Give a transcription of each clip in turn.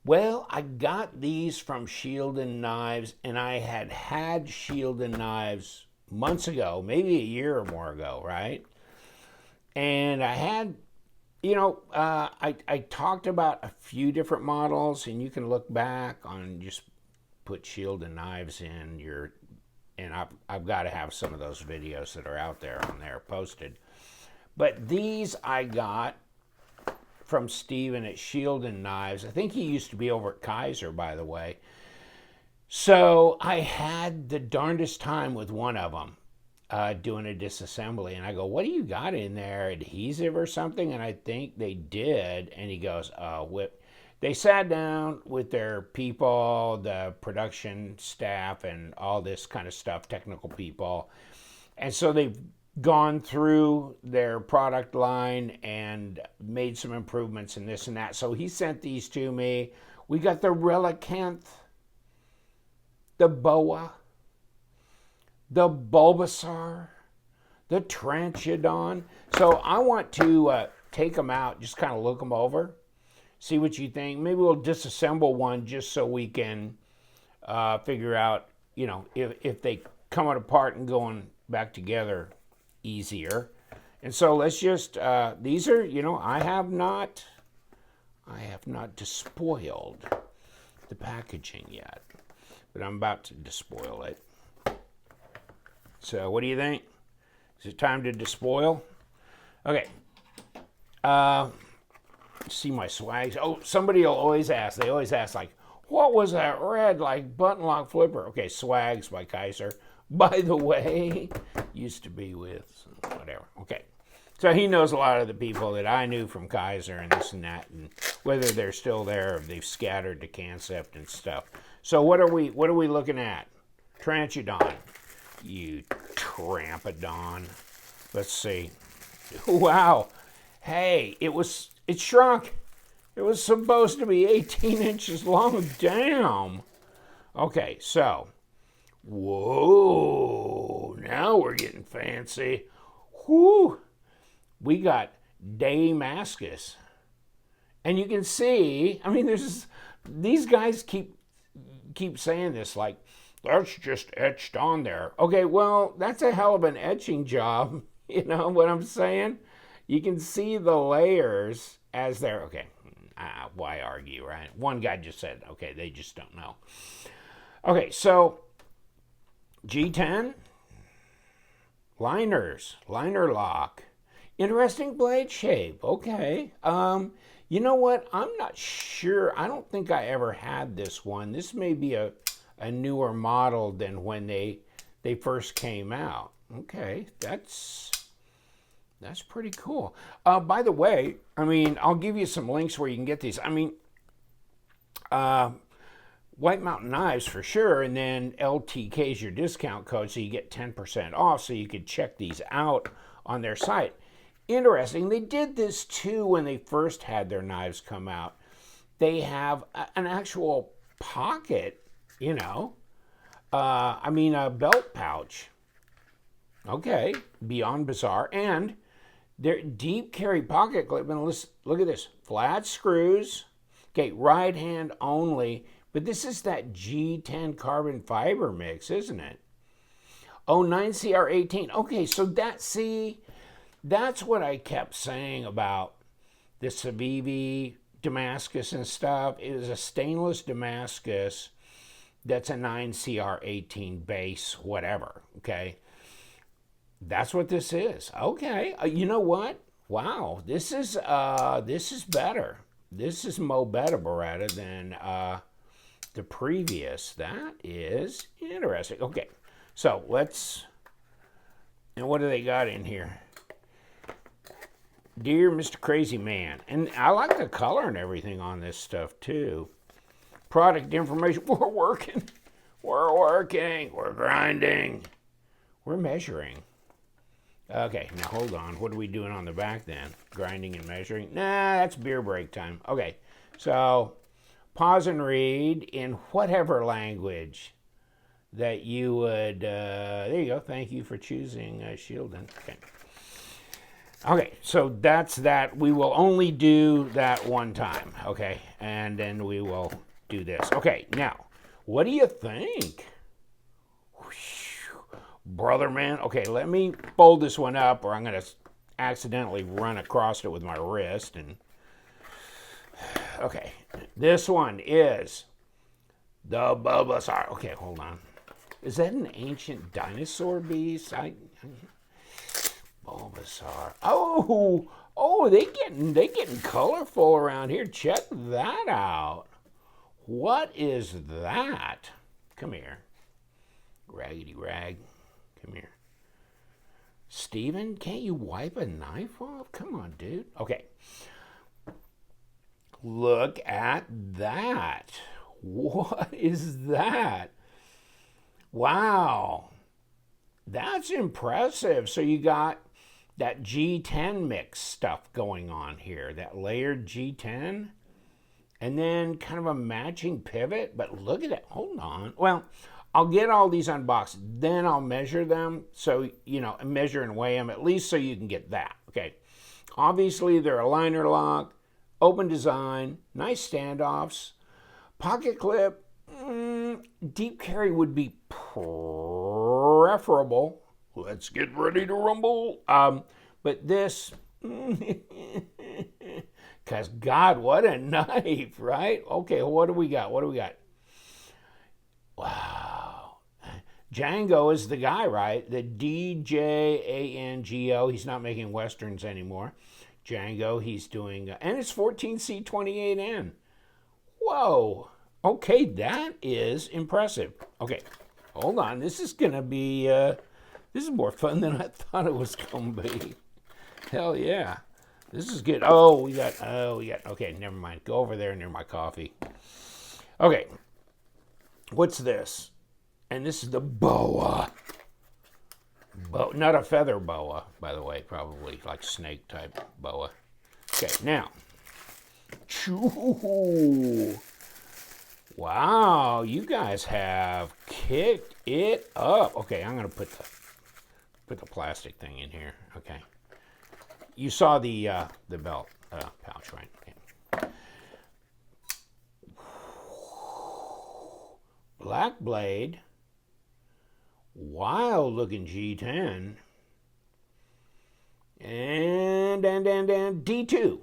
Well, I got these from Shieldon Knives, and I had Shieldon Knives months ago, maybe a year or more ago, right? And I had, I talked about a few different models, and you can look back on just put Shieldon Knives in your, and I've got to have some of those videos that are out there on there posted. But these I got from Steven at Shieldon Knives. I think he used to be over at Kaiser, by the way. So I had the darndest time with one of them doing a disassembly. And I go, what do you got in there? Adhesive or something? And I think they did. And he goes, whip. They sat down with their people, the production staff, and all this kind of stuff, technical people. And so they've gone through their product line and made some improvements in this and that. So he sent these to me. We got the Relicanth, the Boa, the Bulbasaur, the Tranchidon. So I want to take them out, just kind of look them over, see what you think. Maybe we'll disassemble one just so we can figure out, if they come apart and going back together easier. And so let's just, these are, I have not despoiled the packaging yet, but I'm about to despoil it. So what do you think? Is it time to despoil? Okay. See my swags. Oh, somebody will always ask. They always ask, like, what was that red, like, button lock flipper? Okay, Swags by Kaiser. By the way, used to be with whatever. Okay. So he knows a lot of the people that I knew from Kaiser and this and that, and whether they're still there or they've scattered to Concept and stuff. So what are we looking at? Tranchodon. You Tranchodon. Let's see. Wow. Hey, it shrunk. It was supposed to be 18 inches long. Damn. Okay, so. Whoa. Now we're getting fancy. Whoo. We got Damascus. And you can see, I mean, these guys keep saying this, like, that's just etched on there. Okay, well, that's a hell of an etching job. You know what I'm saying? You can see the layers as they're, okay, why argue, right? One guy just said, okay, they just don't know. Okay, so G10, liners, liner lock, interesting blade shape, okay. You know what? I'm not sure. I don't think I ever had this one. This may be a newer model than when they first came out. Okay, that's pretty cool. By the way, I mean, I'll give you some links where you can get these. I mean, White Mountain Knives for sure, and then LTK is your discount code, so you get 10% off, so you could check these out on their site. Interesting, they did this too when they first had their knives come out. They have an actual pocket, a belt pouch. Okay, beyond bizarre. And their deep carry pocket clip, and look at this, flat screws. Okay, right hand only, but this is that G10 carbon fiber mix, isn't it? Oh, 9CR18. Okay, so that's what I kept saying about the Civivi Damascus and stuff. It is a stainless Damascus that's a 9CR18 base, whatever, okay? That's what this is. Okay, you know what? Wow, this is better. This is mo better, Beretta, than the previous. That is interesting. Okay, so and what do they got in here? Dear Mr. Crazy Man. And I like the color and everything on this stuff too. Product information. We're working. We're grinding. We're measuring. Okay, now hold on. What are we doing on the back then? Grinding and measuring? Nah, that's beer break time. Okay, so pause and read in whatever language that you would. There you go. Thank you for choosing Shieldon. Okay. Okay, so that's that. We will only do that one time, okay? And then we will do this. Okay, now, what do you think? Brother man. Okay, let me fold this one up or I'm going to accidentally run across it with my wrist. And okay, this one is the Bulbasaur. Okay, hold on. Is that an ancient dinosaur beast? Bulbasaur. Oh, they getting colorful around here. Check that out. What is that? Come here, raggedy rag. Come here, Steven. Can't you wipe a knife off? Come on, dude. Okay. Look at that. What is that? Wow. That's impressive. So you got that G10 mix stuff going on here, that layered G10, and then kind of a matching pivot. But look at it. Hold on. Well, I'll get all these unboxed, then I'll measure them. So, measure and weigh them, at least so you can get that. Okay. Obviously, they're a liner lock, open design, nice standoffs, pocket clip. Deep carry would be preferable. Let's get ready to rumble. But this, because God, what a knife, right? Okay, what do we got? Wow. Django is the guy, right? The DJANGO. He's not making Westerns anymore. Django, he's doing, and it's 14C28N. Whoa. Okay, that is impressive. Okay, hold on. This is going to be, this is more fun than I thought it was going to be. Hell yeah. This is good. We got, okay, never mind. Go over there near my coffee. Okay, what's this? And this is the boa. Not a feather boa, by the way, probably like snake type boa. Okay, now. Choo. Wow, you guys have kicked it up. Okay, I'm gonna put the plastic thing in here. Okay, you saw the belt pouch, right? Okay. Black blade, wild looking G10, and D2.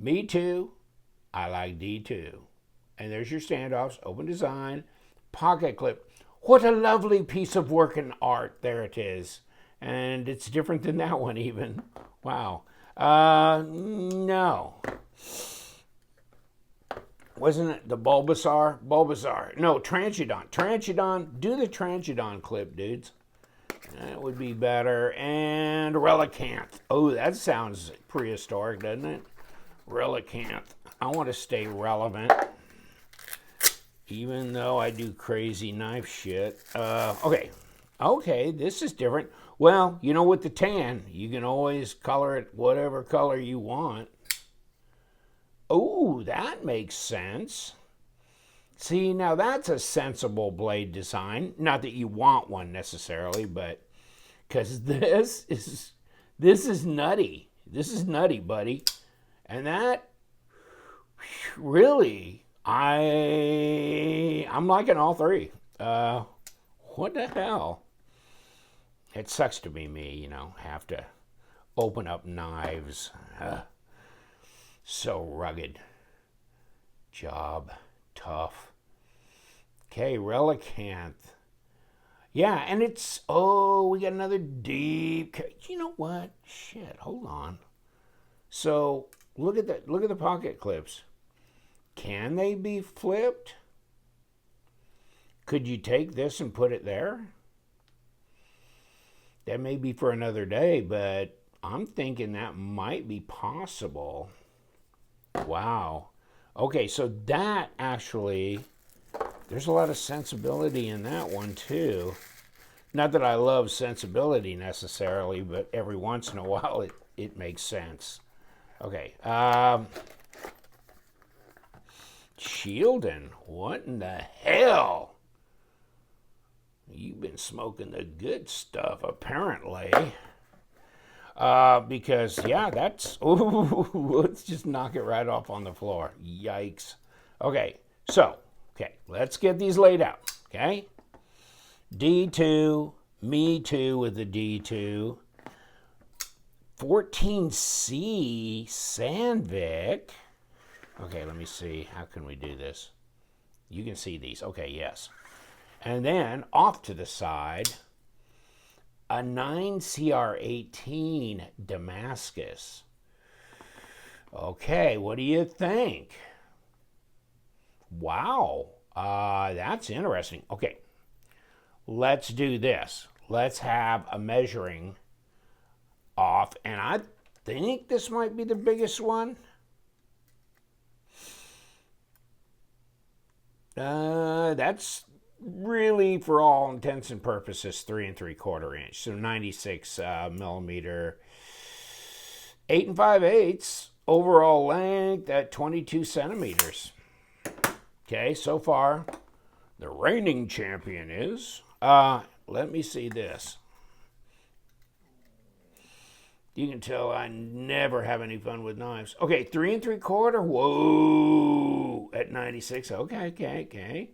Me too. I like D2. And there's your standoffs, open design, pocket clip. What a lovely piece of work and art. There it is. And it's different than that one even. Wow. No. Wasn't it the Bulbasaur? No, Tranchidon. Do the Tranchidon clip, dudes. That would be better. And Relicanth. Oh, that sounds prehistoric, doesn't it? Relicanth. I want to stay relevant, even though I do crazy knife shit. Okay, this is different. Well, with the tan, you can always color it whatever color you want. Oh, that makes sense. See, now that's a sensible blade design. Not that you want one necessarily, but because this is nutty. This is nutty, buddy. And that, really, I'm liking all three. What the hell? It sucks to be me, have to open up knives. So rugged. Job. Tough. Okay, Relicanth. Yeah, and it's, we got another deep, you know what? Shit, hold on. So, look at the pocket clips. Can they be flipped? Could you take this and put it there? That may be for another day, but I'm thinking that might be possible. Wow. Okay, so that actually, there's a lot of sensibility in that one too. Not that I love sensibility necessarily, but every once in a while it makes sense. Okay. Shieldon. What in the hell? You've been smoking the good stuff, apparently. Because, yeah, that's... Ooh, let's just knock it right off on the floor. Yikes. Okay, so, let's get these laid out, okay? D2, me too with the D2. 14C, Sandvik. Okay, let me see. How can we do this? You can see these. Okay, yes. And then off to the side, a 9CR18 Damascus. Okay, what do you think? Wow, that's interesting. Okay, let's do this. Let's have a measuring off, and I think this might be the biggest one. That's really, for all intents and purposes, 3 3/4 inch. So 96 millimeter, 8 5/8 overall length at 22 centimeters. Okay, so far, the reigning champion is. Let me see this. You can tell I never have any fun with knives. Okay, 3 3/4. Whoa, at 96. Okay.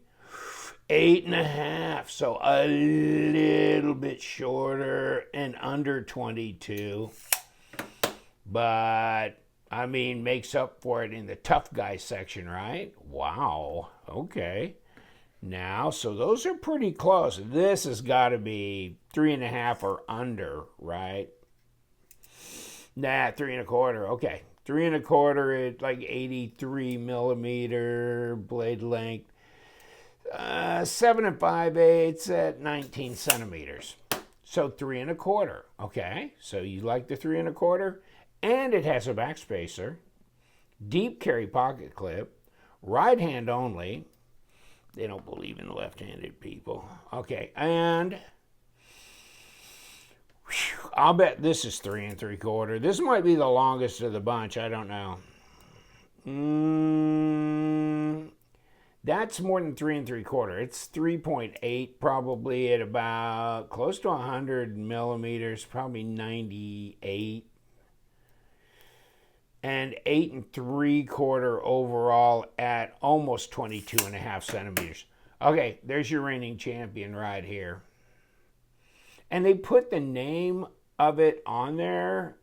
8 1/2. So a little bit shorter and under 22. But, I mean, makes up for it in the tough guy section, right? Wow. Okay. Now, so those are pretty close. This has got to be 3 1/2 or under, right? Nah, 3 1/4. Okay, 3 1/4 at like 83 millimeter blade length. 7 5/8 at 19 centimeters. So 3 1/4. Okay, so you like the 3 1/4, and it has a backspacer, deep carry pocket clip, right hand only. They don't believe in left-handed people. Okay, and I'll bet this is 3 3/4. This might be the longest of the bunch. I don't know. That's more than 3 3/4. It's 3.8, probably at about close to 100 millimeters, probably 98. And 8 3/4 overall at almost 22 1/2 centimeters. Okay, there's your reigning champion right here. And they put the name of it on there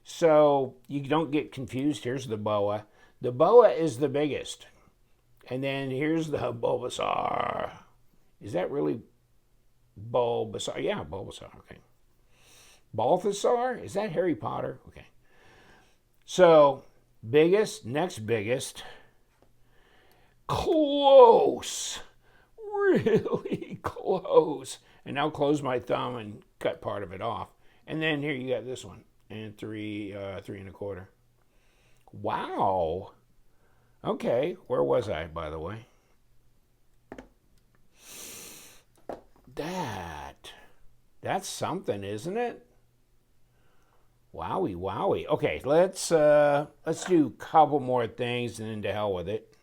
so you don't get confused. Here's the boa. The boa is the biggest. And then here's the Bulbasaur. Is that really Bulbasaur? Yeah, Bulbasaur. Okay. Balbasaur? Is that Harry Potter? Okay. So, biggest, next biggest. Close. Really close. And now close my thumb and cut part of it off. And then here you got this one. And 3 1/4. Wow. Okay, where was I, by the way? That's something, isn't it? Wowie, wowie. Okay, let's do a couple more things and then to hell with it.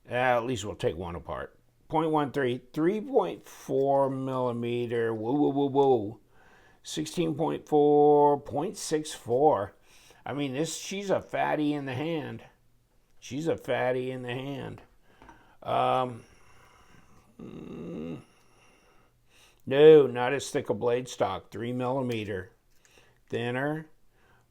At least we'll take one apart. 0.13, 3.4 millimeter. Whoa. 16.4, 0.64. I mean, she's a fatty in the hand. She's a fatty in the hand. No, not as thick a blade stock. 3 millimeter. Thinner.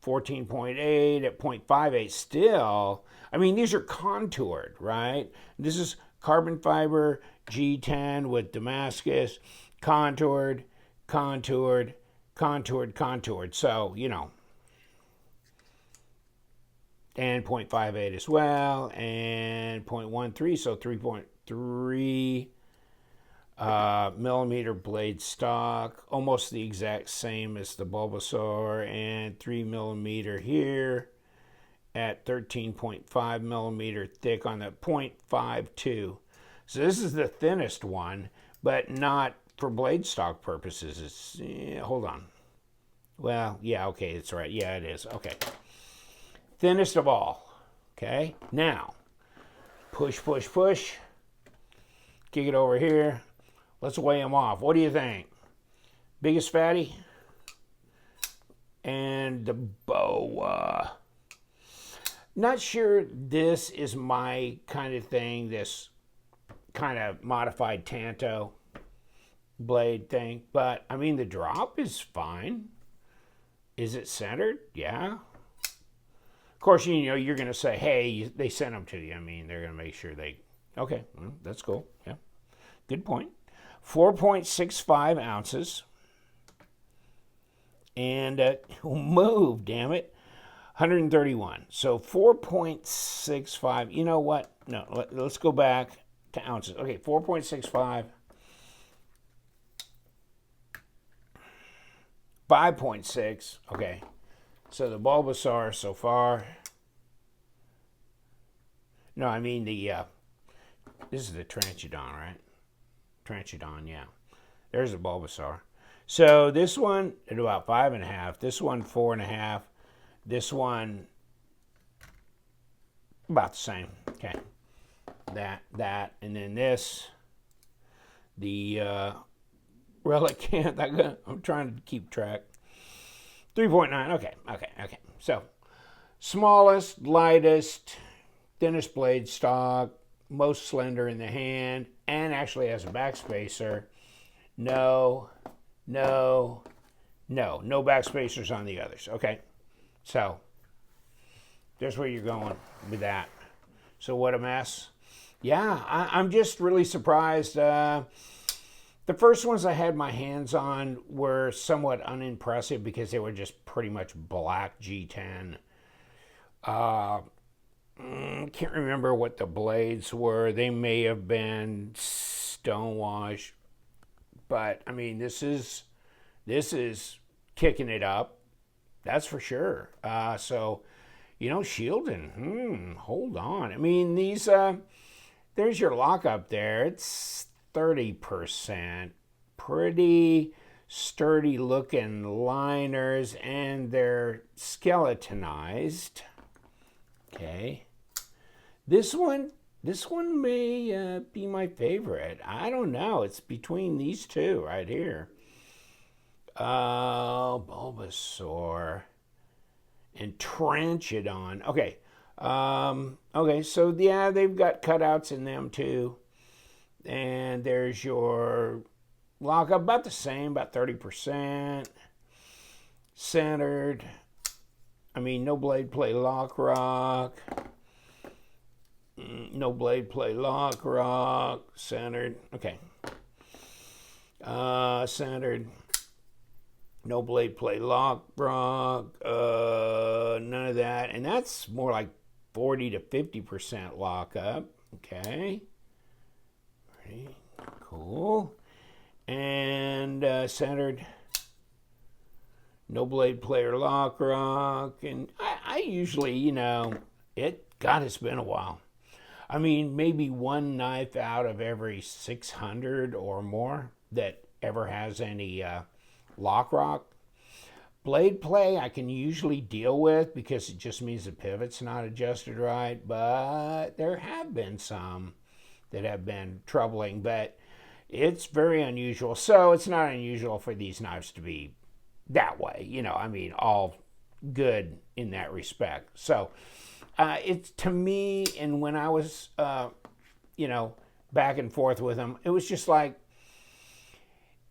14.8 at 0.58. Still, I mean, these are contoured, right? This is carbon fiber G10 with Damascus. Contoured. So, you know. And 0.58 as well, and 0.13, so 3.3 millimeter blade stock, almost the exact same as the Bulbasaur, and 3 millimeter here at 13.5 millimeter thick on the 0.52. So this is the thinnest one, but not for blade stock purposes. It's, hold on. Well, yeah, okay, it's right. Yeah, it is. Okay. Thinnest of all. Okay, now push. Kick it over here. Let's weigh them off. What do you think? Biggest fatty? And the boa. Not sure this is my kind of thing, this kind of modified Tanto blade thing. But, I mean, the drop is fine. Is it centered? Yeah. Of course, you know, you're going to say, hey, they sent them to you. I mean, they're going to make sure they... Okay, well, that's cool. Yeah, good point. 4.65 ounces. And move, damn it. 131. So 4.65. You know what? No, let's go back to ounces. Okay, 4.65. 5.6. Okay. So the Bulbasaur so far. No, I mean the this is the Tranchidon, right? Tranchidon, yeah. There's the Bulbasaur. So this one at about 5.5. This one 4.5. This one about the same. Okay. That, and then this, the Relicanth. I'm trying to keep track. 3.9. Okay. So smallest, lightest, thinnest blade stock, most slender in the hand, and actually has a backspacer. No backspacers on the others. Okay, so there's where you're going with that. So what a mess. Yeah, I'm just really surprised. The first ones I had my hands on were somewhat unimpressive because they were just pretty much black G10. Can't remember what the blades were. They may have been stonewash. But, I mean, this is kicking it up. That's for sure. So, you know, Shieldon, hold on. I mean, these, there's your lockup there. It's 30%. Pretty sturdy looking liners, and they're skeletonized. Okay. This one may be my favorite. I don't know. It's between these two right here. Bulbasaur and Tranchidon. Okay. Okay, so yeah, they've got cutouts in them too. And there's your lockup, about the same, about 30%. Centered. I mean, no blade play lock rock. No blade play lock rock. Centered. Okay. Centered. No blade play lock rock. None of that. And that's more like 40 to 50% lockup. Okay. Pretty cool. And centered. No blade player lock rock. And I usually, you know, it's been a while. I mean, maybe one knife out of every 600 or more that ever has any lock rock. Blade play I can usually deal with because it just means the pivot's not adjusted right, but there have been some that have been troubling, but it's very unusual. So it's not unusual for these knives to be that way, you know, I mean, all good in that respect. So it's, to me, and when I was, you know, back and forth with them, it was just like,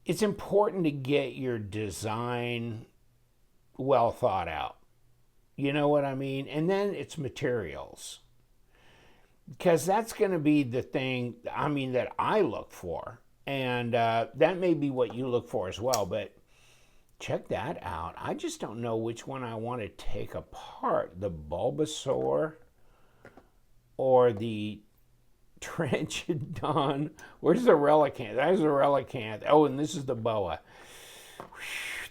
it's important to get your design well thought out. You know what I mean? And then it's materials. Because that's going to be the thing, I mean, that I look for. And that may be what you look for as well, but check that out. I just don't know which one I want to take apart. The Bulbasaur or the Tranchidon. Where's the Relicanth? There's the Relicanth. Oh, and this is the Boa.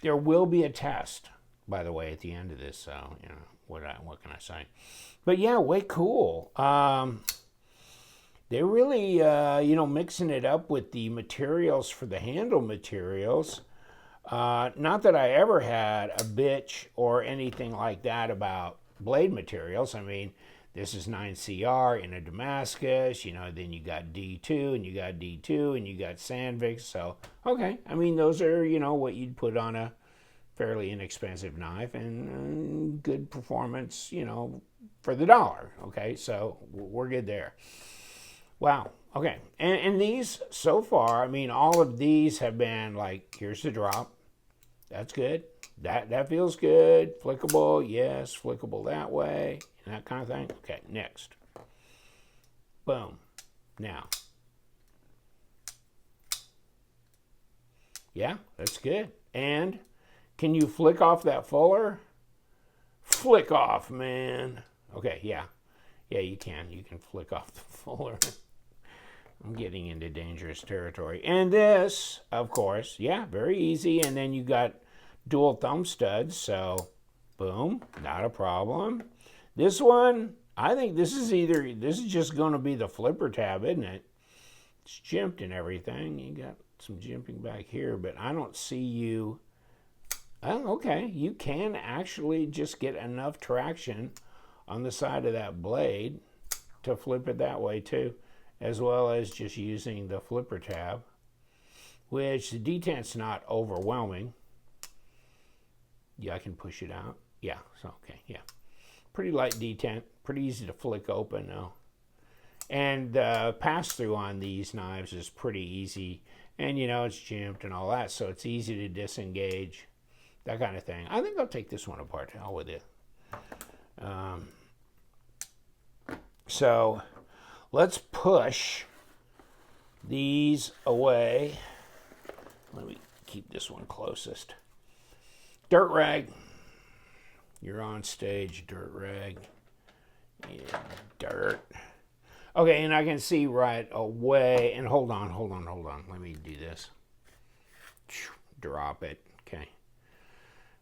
There will be a test, by the way, at the end of this. So, you know, what can I say? But yeah, way cool. They're really, you know, mixing it up with the materials for the handle materials. Not that I ever had a bitch or anything like that about blade materials. I mean, this is 9CR in a Damascus, you know, then you got D2 and you got D2 and you got Sandvik. So, okay, I mean, those are, you know, what you'd put on a fairly inexpensive knife and good performance, you know, for the dollar. Okay, so we're good there. Wow. Okay, and these so far, I mean, all of these have been like, here's the drop. That's good. That feels good. Flickable, yes. Flickable that way, and that kind of thing. Okay, next. Boom. Now. Yeah, that's good. And can you flick off that fuller? Flick off, man. Okay, yeah. Yeah, you can. You can flick off the fuller. I'm getting into dangerous territory. And this, of course, yeah, very easy. And then you got dual thumb studs, so boom, not a problem. This one, I think this is just going to be the flipper tab, isn't it? It's jimped and everything. You got some jimping back here, but I don't see you. Oh, okay, you can actually just get enough traction on the side of that blade to flip it that way too, as well as just using the flipper tab, which the detent's not overwhelming. Yeah, I can push it out. Yeah, so okay, yeah. Pretty light detent, pretty easy to flick open though. And pass-through on these knives is pretty easy. And you know, it's jimped and all that, so it's easy to disengage, that kind of thing. I think I'll take this one apart, to hell with it. So let's push these away. Let me keep this one closest. Dirt rag. You're on stage, dirt rag. Yeah, dirt. Okay, and I can see right away, and hold on. Let me do this. Drop it, okay.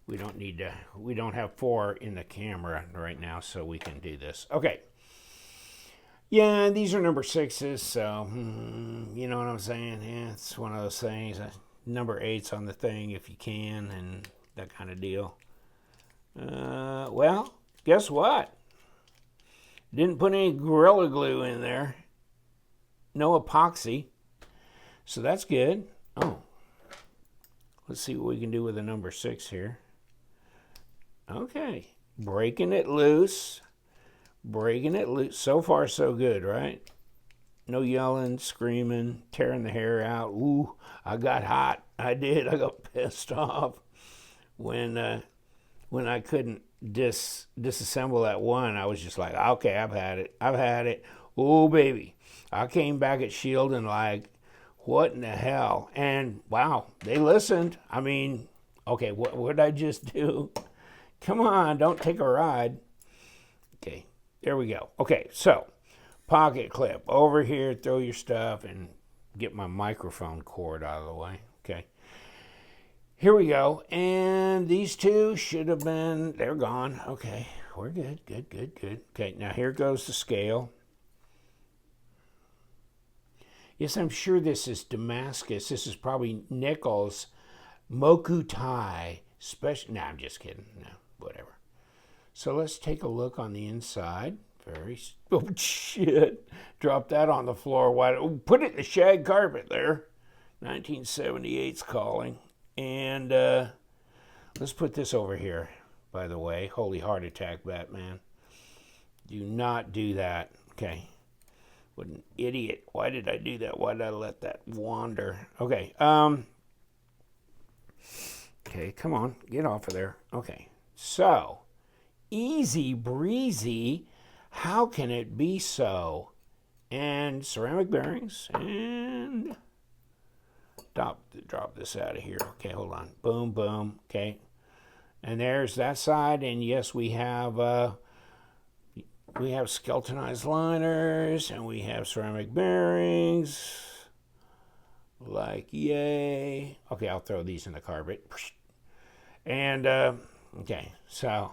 We don't have 4 in the camera right now, so we can do this. Okay. Yeah, these are number 6s, so, you know what I'm saying? Yeah, it's one of those things. Number 8's on the thing if you can, and that kind of deal. Well, guess what? Didn't put any Gorilla Glue in there. No epoxy. So that's good. Oh. Let's see what we can do with the number 6 here. Okay. Breaking it loose. Breaking it loose. So far, so good, right? No yelling, screaming, tearing the hair out. Ooh, I got hot. I did. I got pissed off when I couldn't disassemble that one. I was just like, okay, I've had it. Oh, baby. I came back at Shieldon like, what in the hell? And wow, they listened. I mean, okay, what did I just do? Come on, don't take a ride. Okay, there we go. Okay, so pocket clip over here, throw your stuff, and get my microphone cord out of the way. Okay. Here we go, and these two should have been, they're gone. Okay, we're good. Okay, now here goes the scale. Yes, I'm sure this is Damascus. This is probably Nichols Mokutai special. No, I'm just kidding. No, whatever. So let's take a look on the inside. Oh, shit. Drop that on the floor. Put it in the shag carpet there. 1978's calling. And let's put this over here, by the way. Holy heart attack, Batman. Do not do that. Okay. What an idiot. Why did I do that? Why did I let that wander? Okay. Okay, come on. Get off of there. Okay. So, easy breezy. How can it be so? And ceramic bearings. And drop this out of here. Okay, hold on. Boom, boom. Okay. And there's that side. And yes, we have skeletonized liners, and we have ceramic bearings. Like, yay. Okay, I'll throw these in the carpet. And, okay, so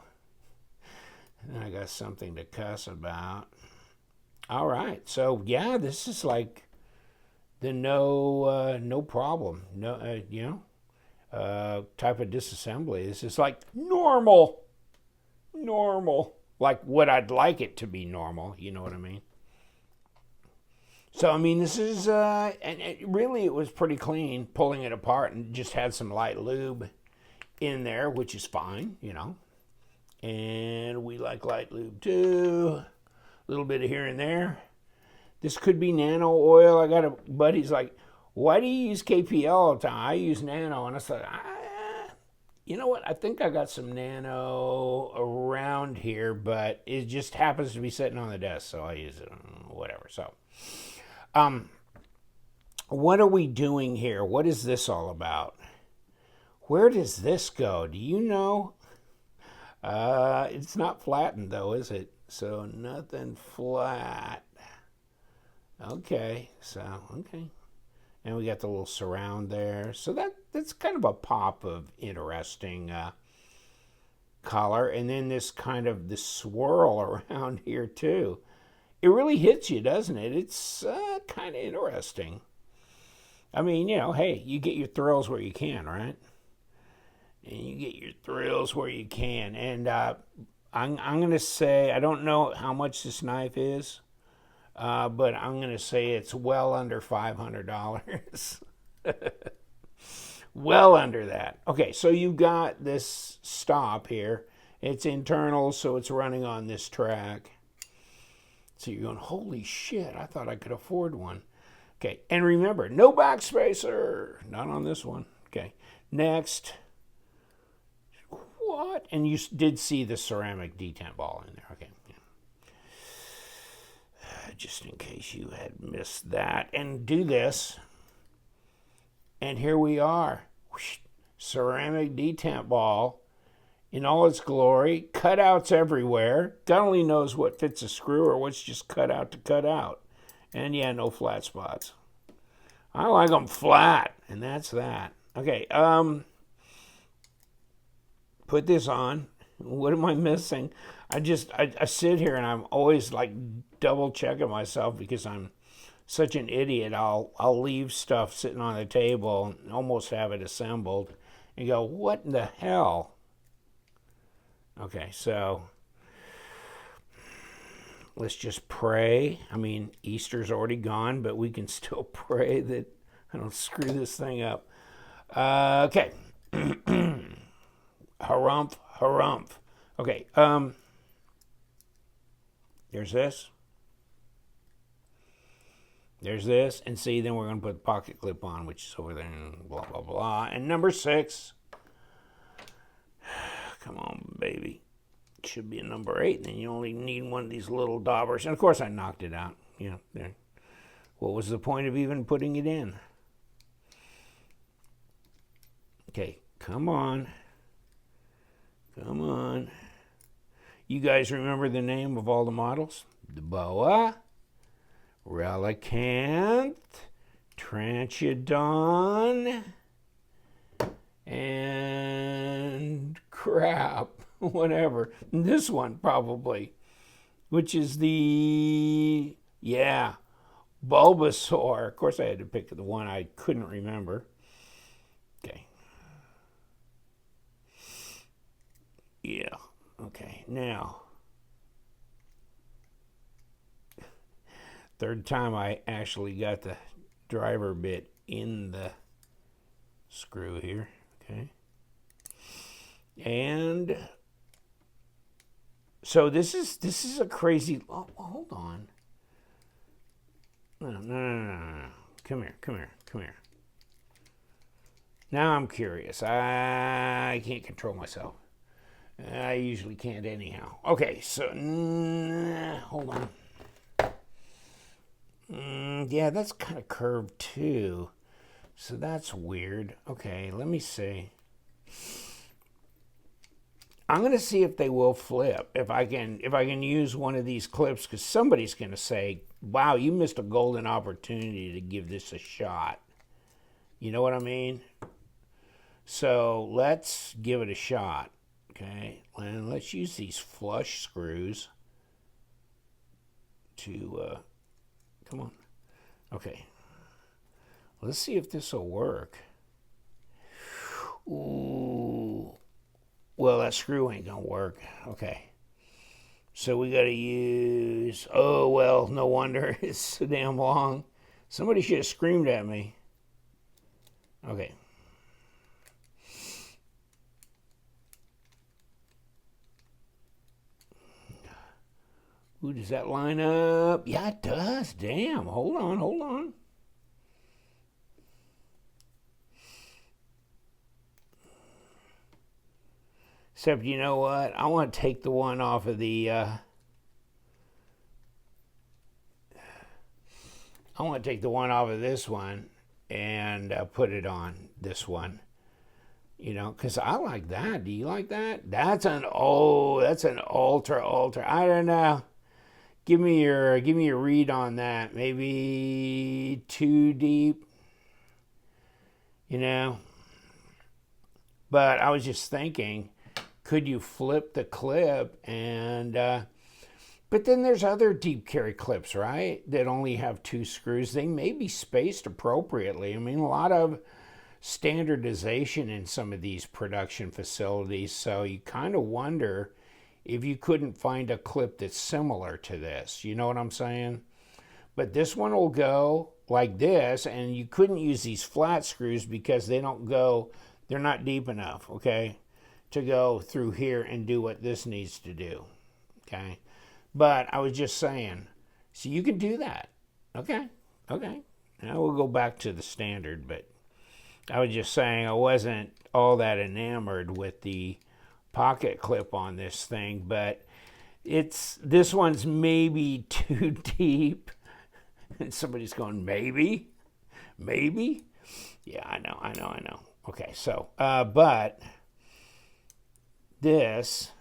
I got something to cuss about. All right, so yeah, this is like the no problem, type of disassembly. This is like normal. like what I'd like it to be normal. You know what I mean? So, I mean, this is, and really it was pretty clean, pulling it apart, and just had some light lube in there, which is fine, you know. And we like light lube too. A little bit of here and there. This could be nano oil. I got a buddy's like, why do you use KPL all the time? I use nano. And I said, you know what? I think I got some nano around here, but it just happens to be sitting on the desk, so I use it, whatever. So, what are we doing here? What is this all about? Where does this go? Do you know? It's not flattened though, is it? So nothing flat. Okay, okay. And we got the little surround there. So that's kind of a pop of interesting color. And then this kind of this swirl around here too. It really hits you, doesn't it? It's kind of interesting. I mean, you know, hey, you get your thrills where you can, right? And you get your thrills where you can. And I'm going to say, I don't know how much this knife is, but I'm going to say it's well under $500. Well under that. Okay, so you've got this stop here. It's internal, so it's running on this track. So you're going, holy shit, I thought I could afford one. Okay, and remember, no backspacer. Not on this one. Okay, next. What? And you did see the ceramic detent ball in there. Okay. Yeah. Just in case you had missed that. And do this. And here we are. Whoosh. Ceramic detent ball in all its glory. Cutouts everywhere. God only knows what fits a screw or what's just cut out to cut out. And yeah, no flat spots. I like them flat. And that's that. Okay. Put this on. What am I missing? I sit here and I'm always like double checking myself because I'm such an idiot. I'll leave stuff sitting on the table and almost have it assembled and go, what in the hell? Okay, so let's just pray. I mean, Easter's already gone, but we can still pray that I don't screw this thing up. Okay. Harumph, harumph. Okay, there's this. There's this. And see, then we're going to put the pocket clip on, which is over there, and blah, blah, blah. And number 6. Come on, baby. It should be a number 8, and then you only need one of these little daubers. And, of course, I knocked it out. You know, there. What was the point of even putting it in? Okay, come on. Come on. You guys remember the name of all the models? The Boa, Relicanth, Tranchidon, and crap, whatever. This one probably, which is the, yeah, Bulbasaur. Of course I had to pick the one I couldn't remember. Okay. Yeah, okay, now, third time I actually got the driver bit in the screw here, okay? And so this is a crazy, oh, hold on. No. Come here. Now I'm curious. I can't control myself. I usually can't anyhow. Okay, so, hold on. Yeah, that's kind of curved too. So that's weird. Okay, let me see. I'm going to see if they will flip. If I can use one of these clips, because somebody's going to say, wow, you missed a golden opportunity to give this a shot. You know what I mean? So let's give it a shot. Okay, and let's use these flush screws to, come on. Okay, let's see if this will work. Ooh, well, that screw ain't gonna work. Okay, So we got to use, oh, well, no wonder it's so damn long. Somebody should have screamed at me. Okay. Ooh, does that line up? Yeah, it does. Damn. Hold on, hold on. Except, you know what? I want to take the one off of the... I want to take the one off of this one and put it on this one. You know, because I like that. Do you like that? That's an ultra. I don't know. Give me your read on that. Maybe too deep. You know. But I was just thinking, could you flip the clip and but then there's other deep carry clips, right? That only have 2 screws. They may be spaced appropriately. I mean, a lot of standardization in some of these production facilities. So you kind of wonder if you couldn't find a clip that's similar to this. You know what I'm saying? But this one will go like this, and you couldn't use these flat screws because they don't go, they're not deep enough, okay, to go through here and do what this needs to do, okay? But I was just saying, so you can do that, okay? Now we'll go back to the standard, but I was just saying I wasn't all that enamored with the pocket clip on this thing, but this one's maybe too deep. And somebody's going, maybe? Yeah, I know. Okay, so, but this,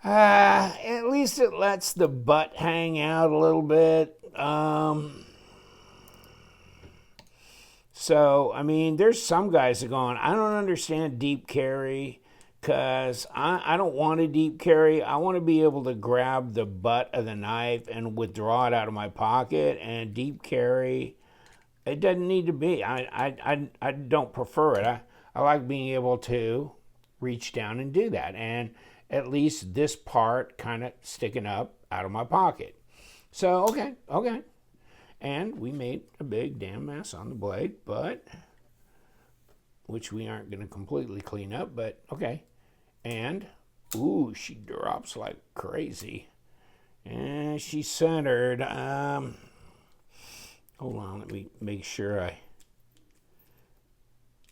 at least it lets the butt hang out a little bit. So, I mean, there's some guys that are going, I don't understand deep carry because I don't want a deep carry. I want to be able to grab the butt of the knife and withdraw it out of my pocket. And deep carry, it doesn't need to be. I don't prefer it. I like being able to reach down and do that. And at least this part kind of sticking up out of my pocket. So, okay. And we made a big damn mess on the blade, but which we aren't going to completely clean up, but okay. And, ooh, she drops like crazy. And she's centered. Hold on, let me make sure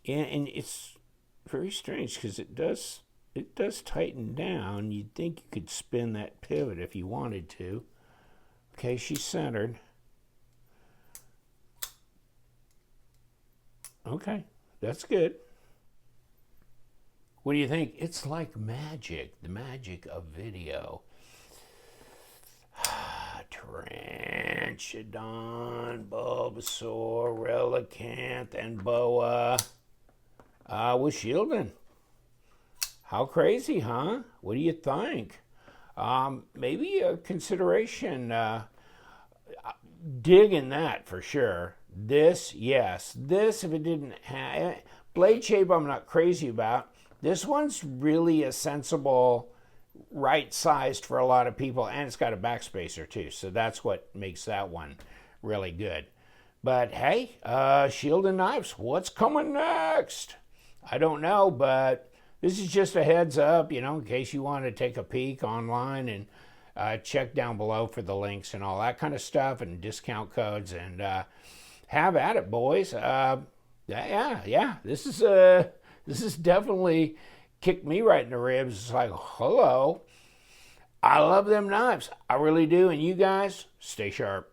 and it's very strange because it does tighten down. You'd think you could spin that pivot if you wanted to. Okay, she's centered. Okay, that's good. What do you think? It's like magic, the magic of video. Tranchidon, Bulbasaur, Relicanth, and Boa with Shieldon. How crazy, huh? What do you think? Maybe a consideration. Digging that for sure. This, yes. This, if it didn't have... Blade shape, I'm not crazy about. This one's really a sensible, right-sized for a lot of people, and it's got a backspacer too, so that's what makes that one really good. But hey, Shieldon Knives, what's coming next? I don't know, but this is just a heads up, you know, in case you want to take a peek online, and check down below for the links and all that kind of stuff and discount codes, and have at it, boys. Yeah. This is definitely kicked me right in the ribs. It's like, hello, I love them knives. I really do. And you guys, stay sharp.